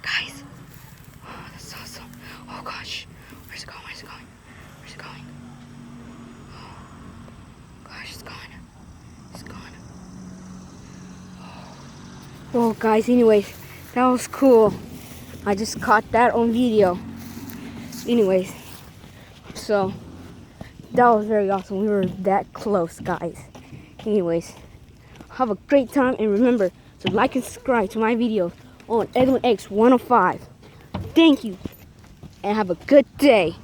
guys. Oh, that's awesome. Oh gosh. Where's it going? Where's it going? Where's it going? Oh gosh, it's gone. It's gone. Oh guys, anyways, that was cool. I just caught that on video. Anyways, so that was very awesome. We were that close, guys. Anyways, have a great time, and remember to like and subscribe to my videos on Edwin X 105. Thank you, and have a good day.